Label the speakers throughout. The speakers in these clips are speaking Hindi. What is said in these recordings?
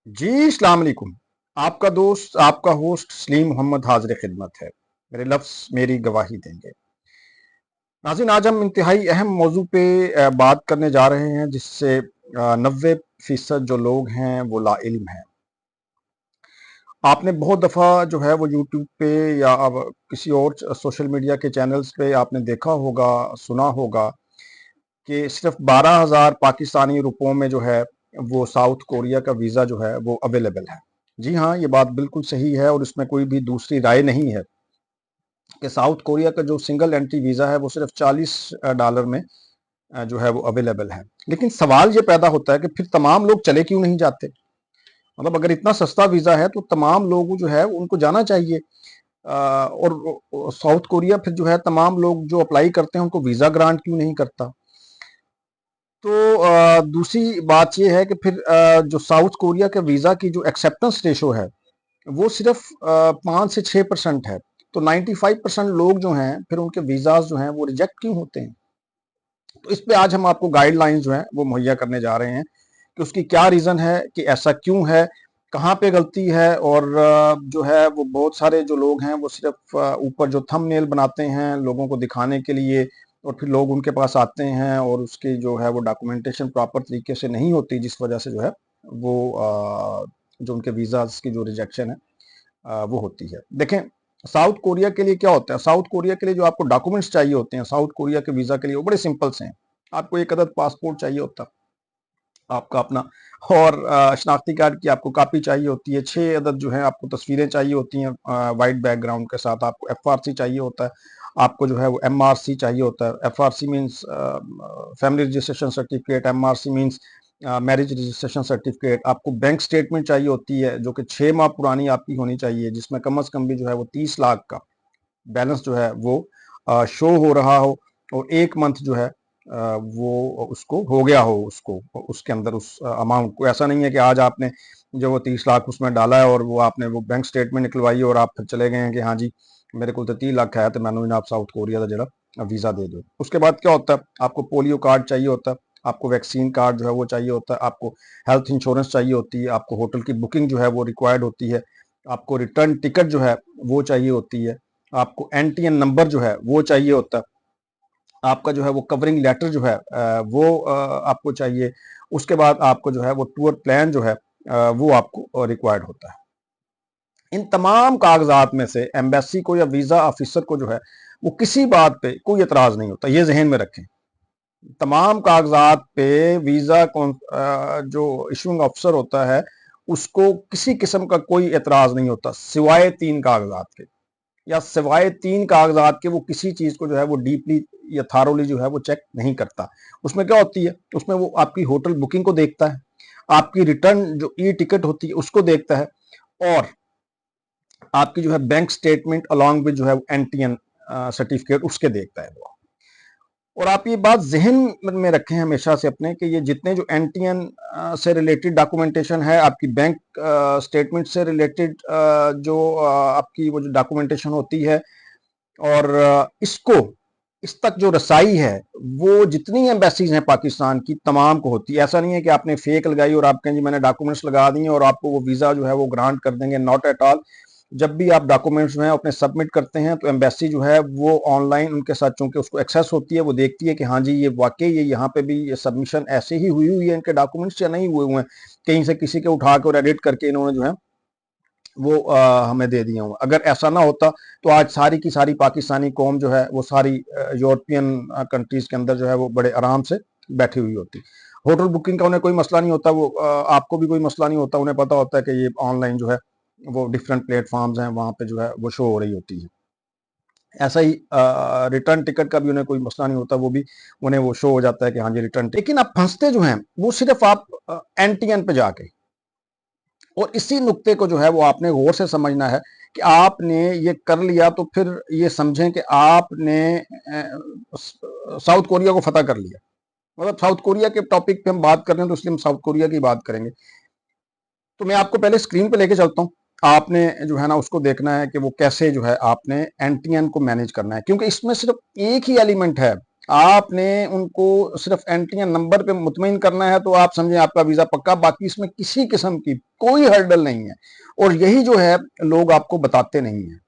Speaker 1: जी अस्सलाम वालेकुम। आपका दोस्त आपका होस्ट सलीम मोहम्मद हाजिर खिदमत है। मेरे लफ्ज़ मेरी गवाही देंगे। नाज़रीन, आज हम इंतहाई अहम मौजू पे बात करने जा रहे हैं जिससे 90% जो लोग हैं वो लाइल्म हैं। आपने बहुत दफ़ा जो है वो यूट्यूब पे या अब किसी और सोशल मीडिया के चैनल्स पे आपने देखा होगा, सुना होगा कि सिर्फ 12,000 पाकिस्तानी रुपयों में जो है वो साउथ कोरिया का वीज़ा जो है वो अवेलेबल है। जी हाँ, ये बात बिल्कुल सही है और इसमें कोई भी दूसरी राय नहीं है कि साउथ कोरिया का जो सिंगल एंट्री वीज़ा है वो सिर्फ $40 में जो है वो अवेलेबल है। लेकिन सवाल ये पैदा होता है कि फिर तमाम लोग चले क्यों नहीं जाते? मतलब अगर इतना सस्ता वीज़ा है तो तमाम लोग जो है उनको जाना चाहिए। और साउथ कोरिया फिर जो है तमाम लोग जो अप्लाई करते हैं उनको वीज़ा ग्रांट क्यों नहीं करता? तो दूसरी बात ये है कि फिर जो साउथ कोरिया के वीज़ा की जो एक्सेप्टेंस रेशो है वो सिर्फ 5 से 6% है। तो 95% लोग जो हैं फिर उनके वीज़ाज जो हैं वो रिजेक्ट क्यों होते हैं? तो इस पे आज हम आपको गाइडलाइंस जो हैं वो मुहैया करने जा रहे हैं कि उसकी क्या रीज़न है, कि ऐसा क्यों है, कहाँ पे गलती है। और जो है वो बहुत सारे जो लोग हैं वो सिर्फ ऊपर जो थंबनेल बनाते हैं लोगों को दिखाने के लिए, और फिर लोग उनके पास आते हैं और उसकी जो है वो डॉक्यूमेंटेशन प्रॉपर तरीके से नहीं होती, जिस वजह से जो है वो जो उनके वीज़ाज की जो रिजेक्शन है वो होती है। देखें, साउथ कोरिया के लिए क्या होता है, साउथ कोरिया के लिए जो आपको डॉक्यूमेंट्स चाहिए होते हैं साउथ कोरिया के वीज़ा के लिए वो बड़े सिंपल से हैं। आपको एक अदद पासपोर्ट चाहिए होता है आपका अपना, और शनाख्ती कार्ड की आपको कॉपी चाहिए होती है। 6 अदद जो है आपको तस्वीरें चाहिए होती हैं वाइट बैकग्राउंड के साथ। आपको FRC चाहिए होता है, आपको जो है वो MRC चाहिए होता है। FRC means family registration certificate, MRC means marriage registration certificate. आपको बैंक स्टेटमेंट चाहिए होती है जो कि 6 माह पुरानी आपकी होनी चाहिए, जिसमें कम अज़ कम भी जो है वो 30 लाख का बैलेंस जो है वो शो हो रहा हो, और 1 मंथ जो है वो उसको हो गया हो, उसको उसके अंदर उस अमाउंट को। ऐसा नहीं है कि आज आपने जो वो 30 लाख उसमें डाला है और वो आपने वो बैंक स्टेटमेंट निकलवाई और आप फिर चले गए हैं कि हाँ जी मेरे को तो 30 लाख है तो मैंने आप साउथ कोरिया का जरा वीज़ा दे दो। उसके बाद क्या होता है, आपको पोलियो कार्ड चाहिए होता है, आपको वैक्सीन कार्ड जो है वो चाहिए होता है, आपको हेल्थ इंश्योरेंस चाहिए होती है, आपको होटल की बुकिंग जो है वो रिक्वायर्ड होती है, आपको रिटर्न टिकट जो है वो चाहिए होती है, आपको NTN नंबर जो है वो चाहिए होता है, आपका जो है वो कवरिंग लेटर जो है वो आपको चाहिए। उसके बाद आपको जो है वो टूर प्लान जो है वो आपको रिक्वायर्ड होता है। इन तमाम कागजात में से एम्बेसी को या वीज़ा ऑफिसर को जो है वो किसी बात पे कोई एतराज़ नहीं होता, ये जहन में रखें। तमाम कागजात पे वीज़ा कौन जो इशूइंग अफसर होता है उसको किसी किस्म का कोई एतराज़ नहीं होता, सिवाय 3 कागजात के। या सिवाय 3 कागजात के वो किसी चीज़ को जो है वो डीपली या थारोली जो है वो चेक नहीं करता। उसमें क्या होती है, उसमें वो आपकी होटल बुकिंग को देखता है, आपकी रिटर्न जो टिकट होती है उसको देखता है, और आपकी जो है बैंक स्टेटमेंट अलॉन्ग विद जो है NTN सर्टिफिकेट उसके देखता है वो। और आप ये बात जहन में रखें हमेशा से अपने कि ये जितने जो NTN से रिलेटेड डॉक्यूमेंटेशन है, आपकी बैंक स्टेटमेंट से रिलेटेड जो आपकी वो जो डॉक्यूमेंटेशन होती है, और इसको इस तक जो रसाई है वो जितनी एम्बेसीज हैं पाकिस्तान की तमाम को होती है। ऐसा नहीं है कि आपने फेक लगाई और आप कहें जी मैंने डॉक्यूमेंट्स लगा दिए और आपको वो वीज़ा जो है वो ग्रांट कर देंगे, नॉट एट ऑल। जब भी आप डॉक्यूमेंट्स जो है अपने सबमिट करते हैं तो एम्बेसी जो है वो ऑनलाइन उनके साथ चूंकि उसको एक्सेस होती है, वो देखती है कि हाँ जी ये वाकई ये यहाँ पे भी ये सबमिशन ऐसे ही हुई हुई है, इनके डॉक्यूमेंट्स या नहीं हुए हुए हैं, कहीं से किसी के उठा के और एडिट करके इन्होंने जो है वो हमें दे दिए हों। अगर ऐसा ना होता तो आज सारी की सारी पाकिस्तानी कौम जो है वो सारी यूरोपियन कंट्रीज के अंदर जो है वो बड़े आराम से बैठी हुई होती। होटल बुकिंग का उन्हें कोई मसला नहीं होता, वो आपको भी कोई मसला नहीं होता, उन्हें पता होता है कि ये ऑनलाइन जो है वो डिफरेंट प्लेटफॉर्म्स हैं वहाँ पे जो है वो शो हो रही होती है। ऐसा ही रिटर्न टिकट का भी उन्हें कोई मसला नहीं होता, वो भी उन्हें वो शो हो जाता है कि हाँ जी रिटर्न। लेकिन आप फंसते जो हैं वो सिर्फ आप NTN पे जाके, और इसी नुक्ते को जो है वो आपने गौर से समझना है कि आपने ये कर लिया तो फिर ये समझें कि आपने साउथ कोरिया को फतह कर लिया। मतलब साउथ कोरिया के टॉपिक पे हम बात कर रहे हैं तो इसलिए हम साउथ कोरिया की बात करेंगे। तो मैं आपको पहले स्क्रीन पे लेके चलता हूँ, आपने जो है ना उसको देखना है कि वो कैसे जो है आपने NTN को मैनेज करना है, क्योंकि इसमें सिर्फ एक ही एलिमेंट है आपने उनको सिर्फ एनटीएन नंबर पे मुतमईन करना है तो आप समझें आपका वीजा पक्का, बाकी इसमें किसी किस्म की कोई हर्डल नहीं है। और यही जो है लोग आपको बताते नहीं है।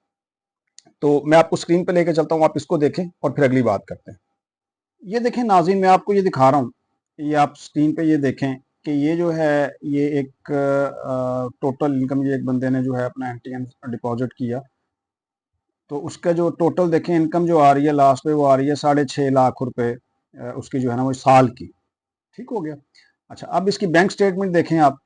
Speaker 1: तो मैं आपको स्क्रीन पे लेके चलता हूं, आप इसको देखें और फिर अगली बात करते हैं। ये देखें नाज़रीन, मैं आपको ये दिखा रहा हूँ, ये आप स्क्रीन पे ये देखें कि ये जो है ये एक टोटल इनकम, ये एक बंदे ने जो है अपना एनटीएन डिपॉजिट किया, तो उसका जो टोटल देखें इनकम जो आ रही है लास्ट पे वो आ रही है 6.5 लाख रुपए उसकी जो है ना वो साल की। ठीक हो गया। अच्छा, अब इसकी बैंक स्टेटमेंट देखें आप,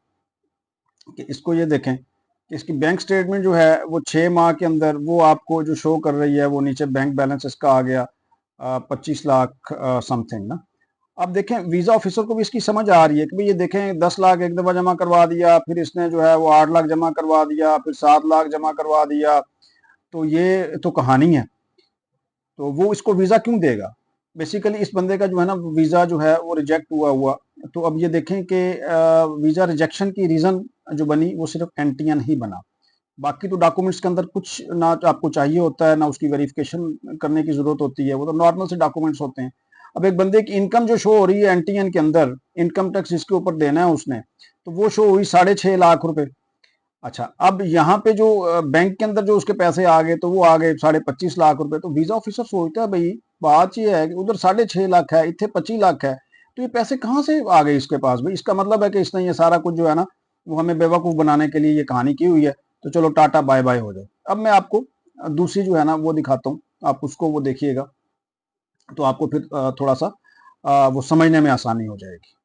Speaker 1: कि इसको ये देखें कि इसकी बैंक स्टेटमेंट जो है वो 6 माह के अंदर वो आपको जो शो कर रही है, वो नीचे बैंक बैलेंस इसका आ गया 25 लाख समथिंग ना। अब देखें वीजा ऑफिसर को भी इसकी समझ आ रही है कि भाई ये देखें 10 लाख एक दफा जमा करवा दिया, फिर इसने जो है वो 8 लाख जमा करवा दिया, फिर 7 लाख जमा करवा दिया, तो ये तो कहानी है। तो वो इसको वीजा क्यों देगा? बेसिकली इस बंदे का जो है ना वीजा जो है वो रिजेक्ट हुआ। तो अब ये देखें कि वीजा रिजेक्शन की रीजन जो बनी वो सिर्फ एनटीएन ही बना, बाकी तो डॉक्यूमेंट्स के अंदर कुछ ना आपको चाहिए होता है, ना उसकी वेरिफिकेशन करने की जरूरत होती है, वो तो नॉर्मल से डॉक्यूमेंट्स होते हैं। अब एक बंदे की इनकम जो शो हो रही है एनटीएन के अंदर, इनकम टैक्स जिसके ऊपर देना है उसने, तो वो शो हुई 6.5 लाख रुपए। अच्छा, अब यहाँ पे जो बैंक के अंदर जो उसके पैसे आ गए तो वो आ गए 25.5 लाख रुपए। तो वीजा ऑफिसर सोचता है भाई बात ये है कि उधर 6.5 लाख है, इतने 25 लाख है, तो ये पैसे कहाँ से आ गए इसके पास? भाई इसका मतलब है कि इसने ये सारा कुछ जो है ना वो हमें बेवकूफ बनाने के लिए ये कहानी की हुई है। तो चलो टाटा बाय बाय हो जाए। अब मैं आपको दूसरी जो है ना वो दिखाता हूँ, आप उसको वो देखिएगा, तो आपको फिर थोड़ा सा वो समझने में आसानी हो जाएगी।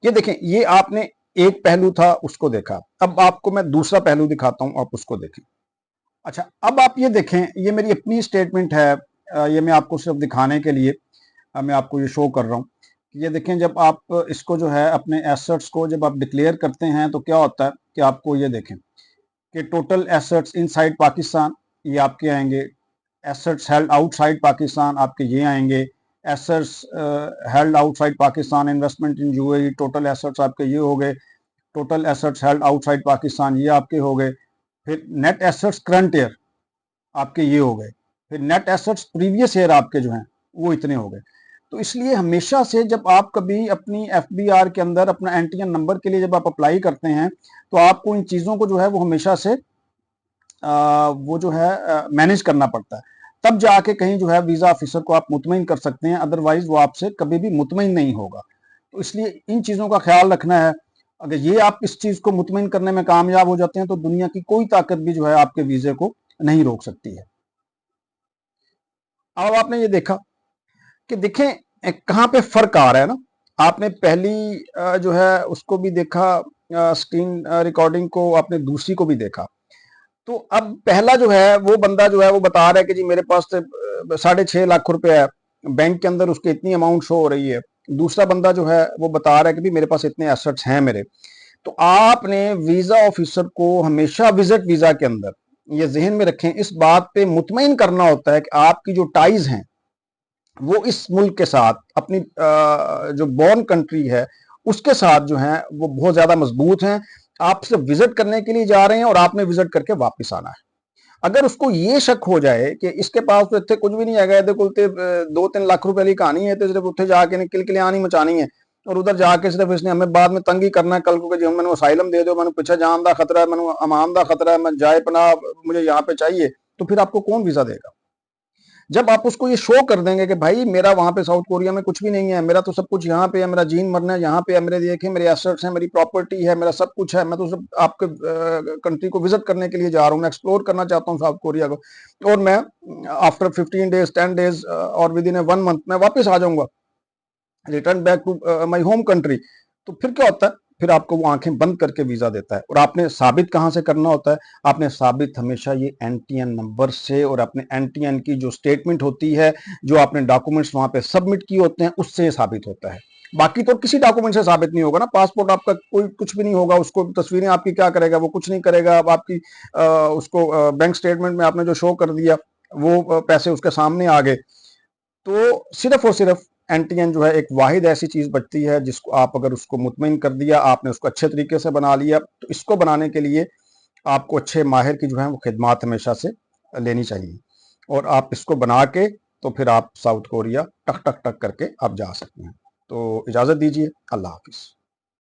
Speaker 1: ये देखें, ये आपने एक पहलू था उसको देखा, अब आपको मैं दूसरा पहलू दिखाता हूं, आप उसको देखें। अच्छा, अब आप ये देखें, ये मेरी अपनी स्टेटमेंट है, ये मैं आपको सिर्फ दिखाने के लिए मैं आपको ये शो कर रहा हूं। ये देखें, जब आप इसको जो है अपने एसेट्स को जब आप डिक्लेयर करते हैं तो क्या होता है कि आपको ये देखें कि टोटल एसेट्स इनसाइड पाकिस्तान ये आपके आएंगे, एसेट्स हेल्ड आउटसाइड पाकिस्तान आपके ये आएंगे, assets held outside Pakistan investment in UAE, total assets आपके ये हो गए, total assets held outside Pakistan ये आपके हो गए, फिर नेट एसेट्स करंट ईयर आपके ये हो गए, फिर नेट एसेट्स प्रीवियस ईयर आपके जो हैं वो इतने हो गए। तो इसलिए हमेशा से जब आप कभी अपनी एफबीआर के अंदर अपना एनटीएन नंबर के लिए जब आप अप्लाई करते हैं तो आपको इन चीज़ों को जो है वो हमेशा से वो जो है मैनेज करना पड़ता है, तब जाके कहीं जो है वीजा ऑफिसर को आप मुतमईन कर सकते हैं, अदरवाइज वो आपसे कभी भी मुतमईन नहीं होगा। तो इसलिए इन चीज़ों का ख्याल रखना है। अगर ये आप इस चीज़ को मुतमईन करने में कामयाब हो जाते हैं तो दुनिया की कोई ताकत भी जो है आपके वीजे को नहीं रोक सकती है। अब आपने ये देखा कि देखें कहाँ पे फर्क आ रहा है ना। आपने पहली जो है उसको भी देखा, स्क्रीन रिकॉर्डिंग को, आपने दूसरी को भी देखा। तो अब पहला जो है वो बंदा जो है वो बता रहा है कि जी मेरे पास 6.5 लाख रुपए है, बैंक के अंदर उसके इतनी अमाउंट शो हो रही है। दूसरा बंदा जो है वो बता रहा है कि भी मेरे पास इतने एसेट्स हैं मेरे। तो आपने वीजा ऑफिसर को हमेशा विजिट वीजा के अंदर ये जहन में रखें, इस बात पे मुतमईन करना होता है कि आपकी जो टाइज हैं वो इस मुल्क के साथ, अपनी जो बॉर्न कंट्री है उसके साथ जो है वो बहुत ज्यादा मजबूत हैं। आप सिर्फ विजिट करने के लिए जा रहे हैं और आपने विजिट करके वापस आना है। अगर उसको ये शक हो जाए कि इसके पास तो इतने कुछ भी नहीं है, कुलते 2-3 लाख रुपए की कहानी है, तो सिर्फ उठे जाके निकल के लिए आनी मचानी है और उधर जाके सिर्फ इसने हमें बाद में तंगी करना है कल को, जी मैंने असाइलम दे दो, मैंने पीछे जान का खतरा है, मैंने अमान का खतरा है, मैं जाए पना मुझे यहाँ पे चाहिए, तो फिर आपको कौन वीजा देगा? जब आप उसको ये शो कर देंगे कि भाई मेरा वहां पे साउथ कोरिया में कुछ भी नहीं है, मेरा तो सब कुछ यहाँ पे है, मेरा जीन मरना है यहाँ पे है, मेरे देखें मेरे एसेट्स हैं, मेरी प्रॉपर्टी है, मेरा सब कुछ है, मैं तो सब आपके कंट्री को विजिट करने के लिए जा रहा हूँ, मैं एक्सप्लोर करना चाहता हूँ साउथ कोरिया को, और मैं आफ्टर 15 डेज 10 डेज और विद इन ए 1 मंथ मैं वापस आ जाऊंगा, return back to my home country. तो फिर क्या होता है, फिर आपको वो आंखें बंद करके वीजा देता है। और आपने साबित कहां से करना होता है? आपने साबित हमेशा ये एनटीएन नंबर से और अपने एनटीएन की जो स्टेटमेंट होती है, जो आपने डॉक्यूमेंट्स वहां पे सबमिट किए होते हैं, उससे साबित होता है। बाकी तो किसी डॉक्यूमेंट से साबित नहीं होगा ना। पासपोर्ट आपका कोई कुछ भी नहीं होगा, उसको तस्वीरें आपकी क्या करेगा, वो कुछ नहीं करेगा। अब आपकी उसको बैंक स्टेटमेंट में आपने जो शो कर दिया वो पैसे उसके सामने आ गए। तो सिर्फ और सिर्फ एनटीएन जो है एक वाहिद ऐसी चीज बचती है जिसको आप अगर उसको मुतमईन कर दिया, आपने उसको अच्छे तरीके से बना लिया, तो इसको बनाने के लिए आपको अच्छे माहिर की जो है वो खिदमात हमेशा से लेनी चाहिए। और आप इसको बना के तो फिर आप साउथ कोरिया टक टक टक करके आप जा सकते हैं। तो इजाज़त दीजिए, अल्लाह हाफ़िज़।